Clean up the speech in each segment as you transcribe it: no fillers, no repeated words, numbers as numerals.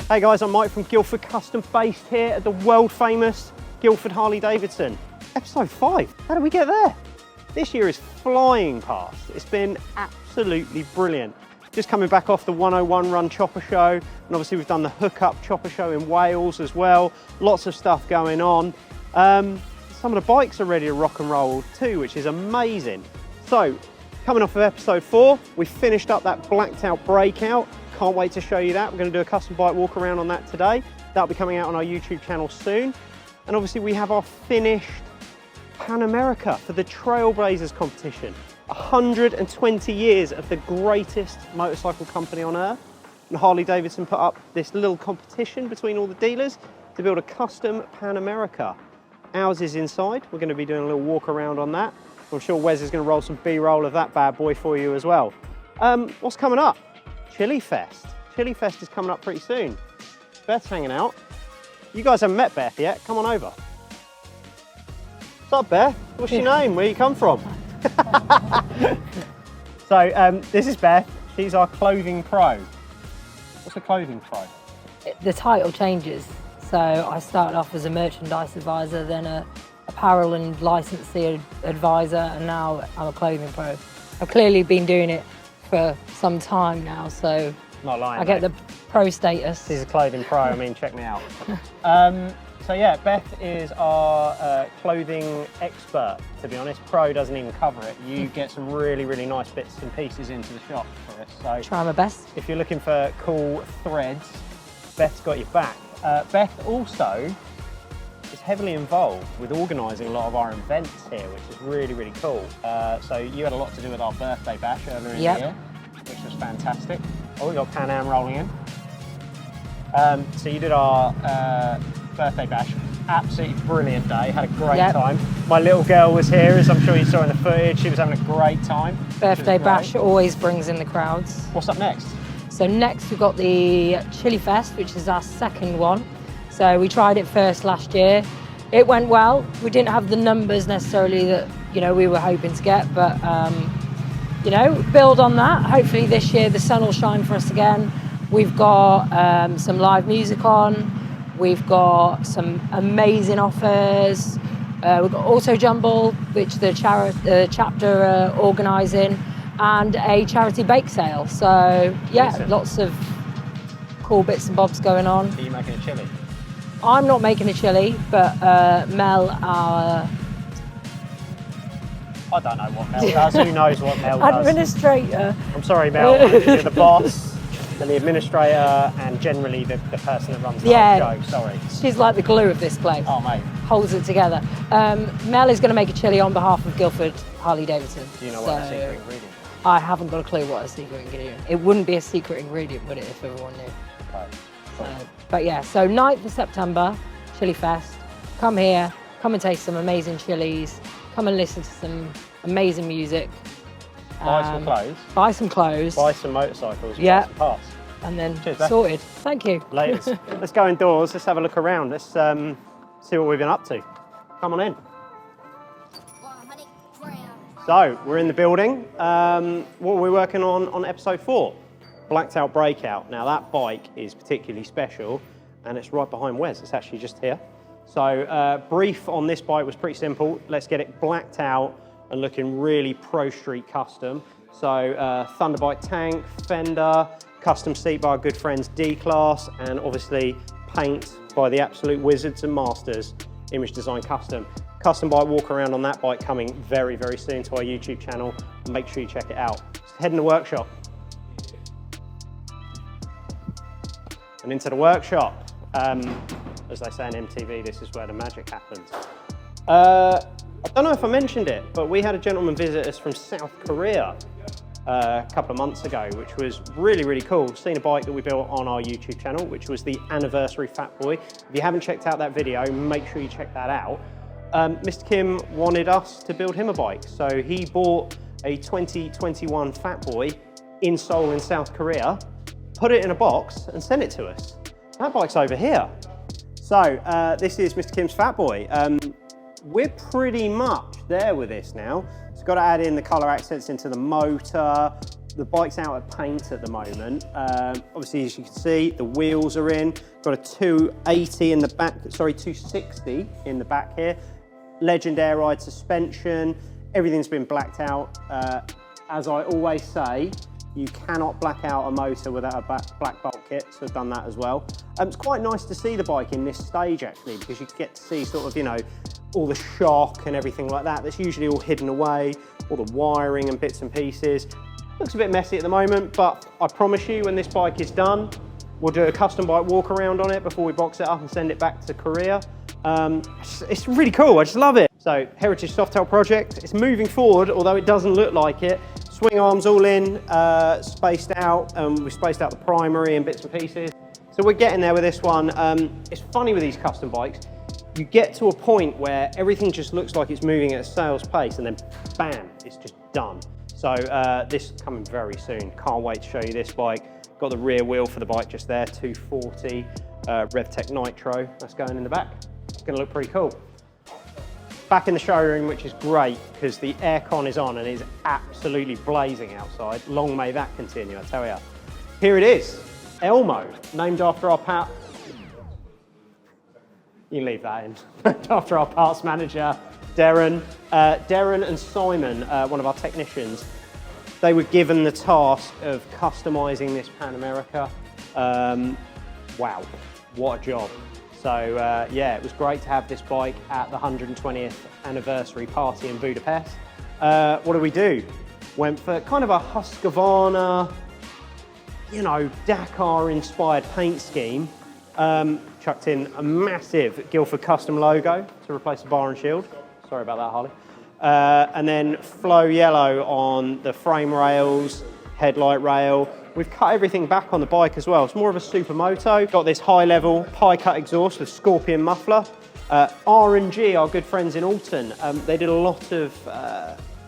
Hey guys, I'm Mike from Guildford Custom, based here at the world famous Guildford Harley-Davidson. Episode 5, how did we get there? This year is flying past. It's been absolutely brilliant. Just coming back off the 101 Run Chopper Show, and obviously we've done the Hookup Chopper Show in Wales as well. Lots of stuff going on. Some of the bikes are ready to rock and roll too, which is amazing. So, coming off of episode 4, we finished up that blacked out breakout. Can't wait to show you that. We're going to do a custom bike walk around on that today. That'll be coming out on our YouTube channel soon. And obviously we have our finished Pan America for the Trailblazers competition. 120 years of the greatest motorcycle company on earth. And Harley-Davidson put up this little competition between all the dealers to build a custom Pan America. Ours is inside. We're going to be doing a little walk around on that. I'm sure Wes is going to roll some B-roll of that bad boy for you as well. What's coming up? Chilli Fest. Chilli Fest is coming up pretty soon. Beth's hanging out. You guys haven't met Beth yet. Come on over. What's up, Beth? What's your name? Where you come from? So this is Beth. She's our clothing pro. What's a clothing pro? The title changes. So I started off as a merchandise advisor, then a apparel and licensing advisor, and now I'm a clothing pro. I've clearly been doing it for some time now, so Not lying, I get mate. the pro status. She's a clothing pro, I mean, check me out. So yeah, Beth is our clothing expert, to be honest. Pro doesn't even cover it. You get some really, really nice bits and pieces into the shop for us. So Try my best. if you're looking for cool threads, Beth's got your back. Beth also is heavily involved with organising a lot of our events here, which is really, really cool. So you had a lot to do with our birthday bash earlier in the year, which was fantastic. Oh, we got Pan Am rolling in. So you did our birthday bash. Absolutely brilliant day, had a great time. My little girl was here, as I'm sure you saw in the footage. She was having a great time. Birthday bash always brings in the crowds. What's up next? So next we've got the Chilli Fest, which is our second one. So we tried it first last year. It went well. We didn't have the numbers necessarily that we were hoping to get, but build on that. Hopefully this year the sun will shine for us again. We've got some live music on. We've got some amazing offers. We've got Auto Jumble, which the chapter are organising, and a charity bake sale. So yeah, lots of cool bits and bobs going on. Are you making a chili? I'm not making a chili, but Mel, our... I don't know what Mel does. Who knows what Mel does? Administrator. I'm sorry, Mel. You're the boss and the administrator and generally the person that runs the whole show. Sorry. She's like the glue of this place. Oh, mate. Holds it together. Mel is going to make a chili on behalf of Guildford Harley-Davidson. Do you know what the secret ingredient is? I haven't got a clue what a secret ingredient. It wouldn't be a secret ingredient, would it, if everyone knew? Okay. But yeah, so 9th of September, Chilli Fest. Come here, come and taste some amazing chilies. Come and listen to some amazing music. Buy some clothes. Buy some clothes. Buy some motorcycles. Yeah. Buy some parts. And then Cheers, Beth. sorted. Thank you. Laters. Let's go indoors. Let's have a look around. Let's see what we've been up to. Come on in. So, we're in the building. What were we working on episode 4? Blacked out breakout. Now that bike is particularly special and it's right behind Wes. It's actually just here. So brief on this bike was pretty simple. Let's get it blacked out and looking really pro street custom. So Thunderbike tank, fender, custom seat by our good friends D-Class, and obviously paint by the absolute wizards and masters, Image Design Custom. Custom bike walk around on that bike coming very, very soon to our YouTube channel. And make sure you check it out. Let's head in the workshop. And into the workshop. As they say in MTV, this is where the magic happens. I don't know if I mentioned it, but we had a gentleman visit us from South Korea a couple of months ago, which was really, really cool. Seen a bike that we built on our YouTube channel, which was the anniversary Fat Boy. If you haven't checked out that video, make sure you check that out. Mr. Kim wanted us to build him a bike, so he bought a 2021 Fat Boy in Seoul in South Korea, put it in a box and sent it to us. That bike's over here. So this is Mr. Kim's Fat Boy. We're pretty much there with this now. It's got to add in the colour accents into the motor, The bike's out of paint at the moment. Obviously, as you can see, the wheels are in. Got a 280 in the back, sorry, 260 in the back here. Legend air ride suspension. Everything's been blacked out. As I always say, you cannot black out a motor without a black bolt kit, so I've done that as well. It's quite nice to see the bike in this stage actually, because you get to see sort of, you know, all the shock and everything like that. That's usually all hidden away, all the wiring and bits and pieces. Looks a bit messy at the moment, but I promise you when this bike is done, we'll do a custom bike walk around on it before we box it up and send it back to Korea. It's really cool, I just love it. So, Heritage Softail project, it's moving forward, although it doesn't look like it. Swing arms all in, spaced out, we've spaced out the primary and bits and pieces. So we're getting there with this one. It's funny with these custom bikes, you get to a point where everything just looks like it's moving at a snail's pace and then bam, it's just done. So this is coming very soon. Can't wait to show you this bike. Got the rear wheel for the bike just there, 240, RevTech Nitro, that's going in the back. It's gonna look pretty cool. Back in the showroom, which is great because the aircon is on and is absolutely blazing outside. Long may that continue, I tell you. Here it is, Elmo, named after our you can leave that in. Named after our parts manager, Darren. Darren and Simon, one of our technicians, they were given the task of customizing this Pan America. Wow, what a job. So yeah, it was great to have this bike at the 120th anniversary party in Budapest. What did we do? Went for kind of a Husqvarna, you know, Dakar-inspired paint scheme. Chucked in a massive Guildford custom logo to replace the bar and shield. Sorry about that, Harley. And then flow yellow on the frame rails, headlight rail. We've cut everything back on the bike as well. It's more of a supermoto. Got this high level pie cut exhaust with Scorpion muffler. R&G, our good friends in Alton, they did a lot of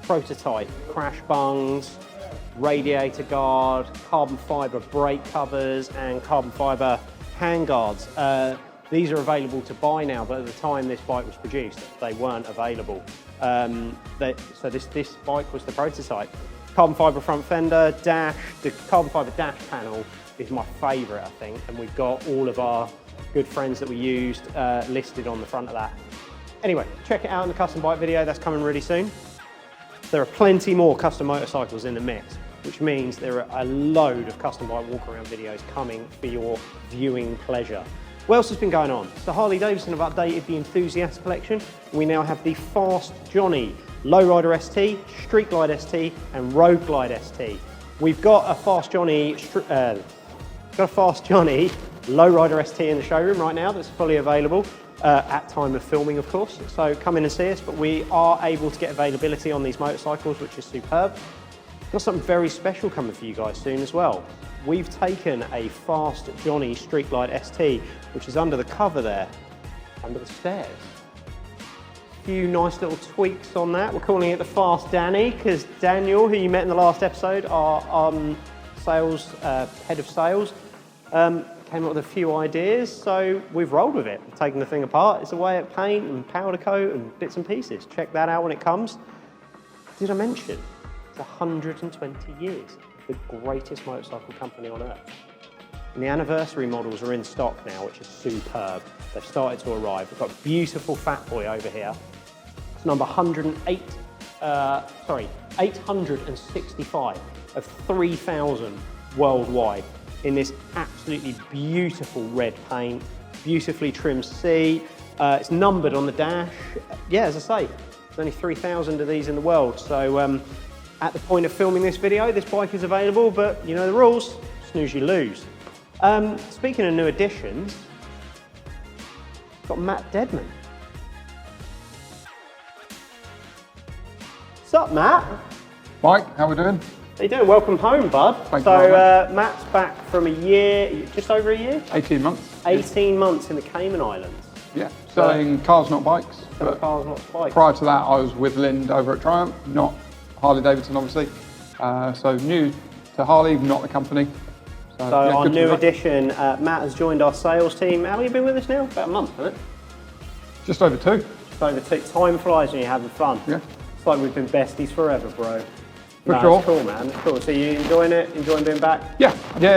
prototype crash bungs, radiator guard, carbon fibre brake covers and carbon fibre handguards. These are available to buy now, but at the time this bike was produced, they weren't available. So this bike was the prototype. Carbon fibre front fender, dash, the carbon fibre dash panel is my favourite, I think, and we've got all of our good friends that we used listed on the front of that. Anyway, check it out in the custom bike video, that's coming really soon. There are plenty more custom motorcycles in the mix, which means there are a load of custom bike walk around videos coming for your viewing pleasure. What else has been going on? So Harley-Davidson have updated the Enthusiast collection. We now have the Fast Johnny Lowrider ST, Street Glide ST, and Road Glide ST. We've got a Fast Johnny, Lowrider ST in the showroom right now that's fully available at time of filming, of course. So come in and see us, but we are able to get availability on these motorcycles, which is superb. Got something very special coming for you guys soon as well. We've taken a Fast Johnny Street Glide ST, which is under the cover there, under the stairs. Few nice little tweaks on that. We're calling it the Fast Danny because Daniel, who you met in the last episode, our sales head of sales, came up with a few ideas, so we've rolled with it. We've taken the thing apart. It's away at paint and powder coat and bits and pieces. Check that out when it comes. Did I mention it's 120 years of the greatest motorcycle company on earth? And the anniversary models are in stock now, which is superb. They've started to arrive. We've got a beautiful Fat Boy over here. It's number 865 of 3,000 worldwide in this absolutely beautiful red paint, beautifully trimmed seat. It's numbered on the dash. Yeah, as I say, there's only 3,000 of these in the world. So at the point of filming this video, this bike is available, but you know the rules, snooze you lose. Speaking of new additions, got Matt Deadman. What's up, Matt? Mike, how we doing? How you doing? Welcome home, bud. Thank you very much. Matt's back from a year, just over a year? 18 months. 18 months in the Cayman Islands. Yeah, selling cars, not bikes. Cars, not bikes. Prior to that, I was with Lind over at Triumph, not Harley-Davidson, obviously. So new to Harley, not the company. So yeah, our new addition, Matt has joined our sales team. How long have you been with us now? About a month, hasn't it? Just over 2. Just over 2. Time flies when you're having fun. Yeah. It's like we've been besties forever, bro. For sure. It's cool, man. It's cool. So you enjoying it? Enjoying being back? Yeah,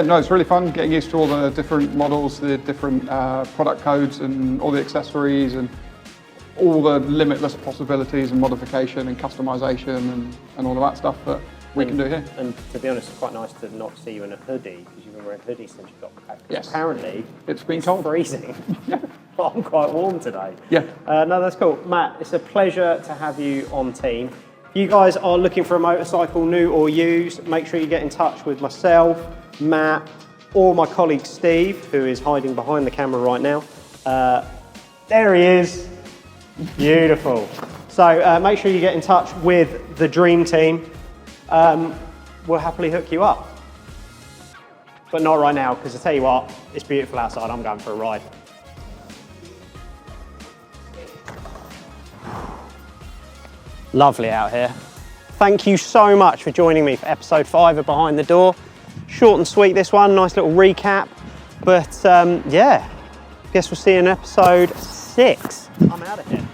no, it's really fun getting used to all the different models, the different product codes and all the accessories and all the limitless possibilities and modification and customization and all of that stuff that we can do here. And to be honest, it's quite nice to not see you in a hoodie, because you've been wearing hoodies since you got back. Yes. Apparently, It's been cold. freezing. But I'm quite warm today. Yeah. No, that's cool. Matt, it's a pleasure to have you on team. If you guys are looking for a motorcycle, new or used, make sure you get in touch with myself, Matt, or my colleague Steve, who is hiding behind the camera right now. There he is. Beautiful. So make sure you get in touch with the Dream Team. We'll happily hook you up. But not right now, because I tell you what, it's beautiful outside. I'm going for a ride. Lovely out here. Thank you so much for joining me for episode 5 of Behind the Door. Short and sweet this one, nice little recap. But yeah, guess we'll see you in episode 6. I'm out of here.